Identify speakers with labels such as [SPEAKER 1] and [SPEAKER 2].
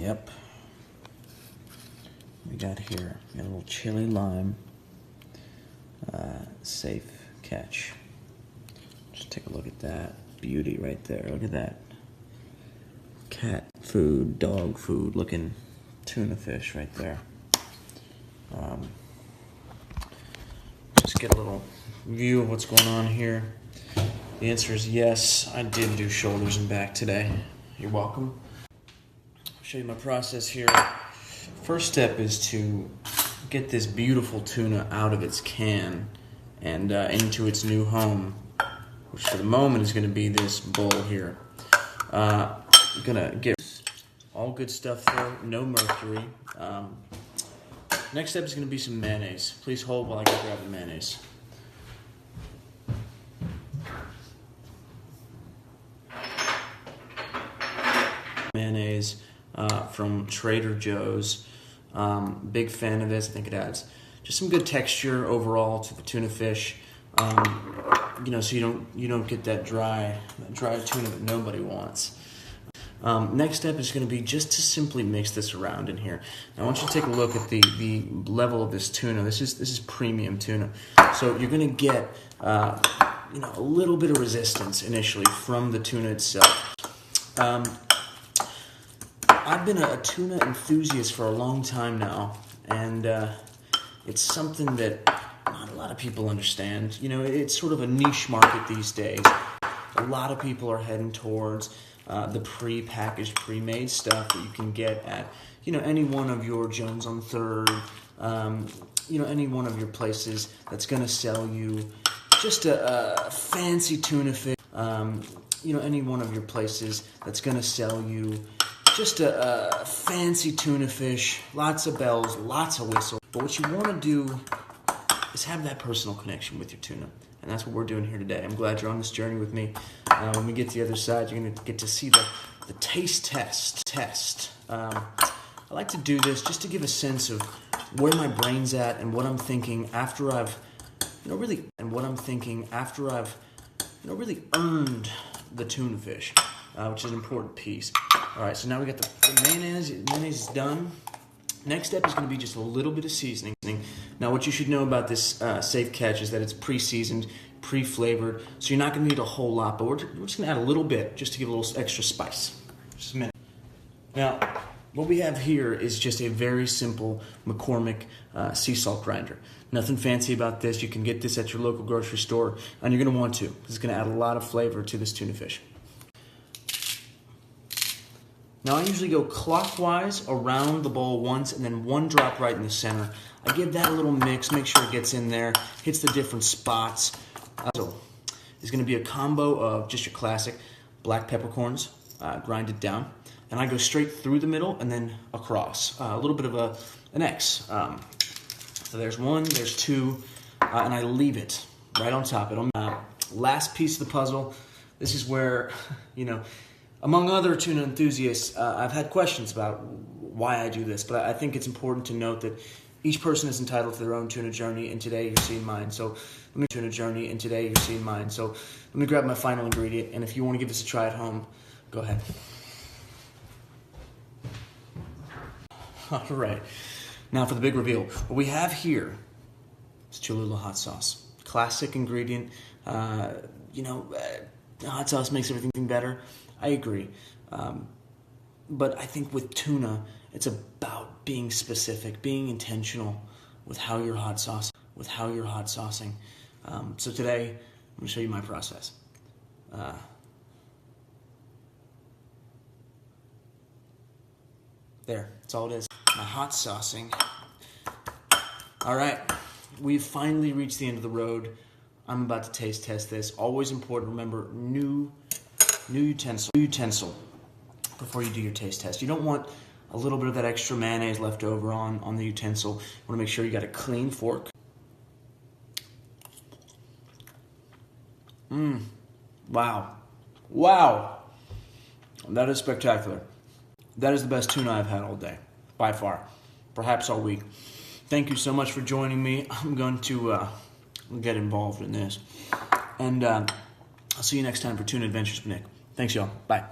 [SPEAKER 1] Yep. We got here a little chili lime safe catch. Just take a look at that beauty right there. Look at that cat food, dog food looking tuna fish right there. Just get a little view of what's going on here. The answer is yes, I did do shoulders and back today. You're welcome. I'll show you my process here. First step is to get this beautiful tuna out of its can and into its new home, which for the moment is going to be this bowl here. I'm going to get all good stuff there, no mercury. Next step is going to be some mayonnaise. Please hold while I go grab the mayonnaise. Mayonnaise from Trader Joe's. Big fan of this. I think it adds just some good texture overall to the tuna fish. So you don't get that dry tuna that nobody wants. Next step is going to be just to simply mix this around in here. Now I want you to take a look at the level of this tuna. This is premium tuna. So you're going to get a little bit of resistance initially from the tuna itself. I've been a tuna enthusiast for a long time now, and it's something that not a lot of people understand. It's sort of a niche market these days. A lot of people are heading towards the pre-packaged, pre-made stuff that you can get at, any one of your Jones on Third, any one of your places that's going to sell you just a fancy tuna fish. Any one of your places that's going to sell you just a fancy tuna fish, lots of bells, lots of whistles. But what you want to do is have that personal connection with your tuna. And that's what we're doing here today. I'm glad you're on this journey with me. When we get to the other side, you're going to get to see the taste test. I like to do this just to give a sense of where my brain's at and what I'm thinking after I've really earned the tuna fish, which is an important piece. All right, so now we got the mayonnaise. Mayonnaise is done. Next step is going to be just a little bit of seasoning. Now, what you should know about this safe catch is that it's pre-seasoned, pre-flavored, so you're not going to need a whole lot, but we're just going to add a little bit just to give a little extra spice. Just a minute. Now, what we have here is just a very simple McCormick sea salt grinder. Nothing fancy about this. You can get this at your local grocery store, and you're going to want to. This is going to add a lot of flavor to this tuna fish. Now I usually go clockwise around the bowl once and then one drop right in the center. I give that a little mix, make sure it gets in there, hits the different spots. So it's going to be a combo of just your classic black peppercorns, grinded down. And I go straight through the middle and then across. A little bit of an X. So there's one, there's two, and I leave it right on top. Last piece of the puzzle, this is where, among other tuna enthusiasts, I've had questions about why I do this, but I think it's important to note that each person is entitled to their own tuna journey, and today you're seeing mine. So let me grab my final ingredient, and if you want to give this a try at home, go ahead. All right, now for the big reveal. What we have here is Cholula hot sauce. Classic ingredient. Hot sauce makes everything better. I agree. But I think with tuna, it's about being specific, being intentional with how you're hot saucing. So today, I'm going to show you my process. There, that's all it is. My hot saucing. All right, we've finally reached the end of the road. I'm about to taste test this. Always important, remember, new utensil before you do your taste test. You don't want a little bit of that extra mayonnaise left over on the utensil. You want to make sure you got a clean fork. Wow. That is spectacular. That is the best tuna I've had all day, by far, perhaps all week. Thank you so much for joining me. I'm going to get involved in this. And I'll see you next time for Tuna Adventures with Nick. Thanks, y'all. Bye.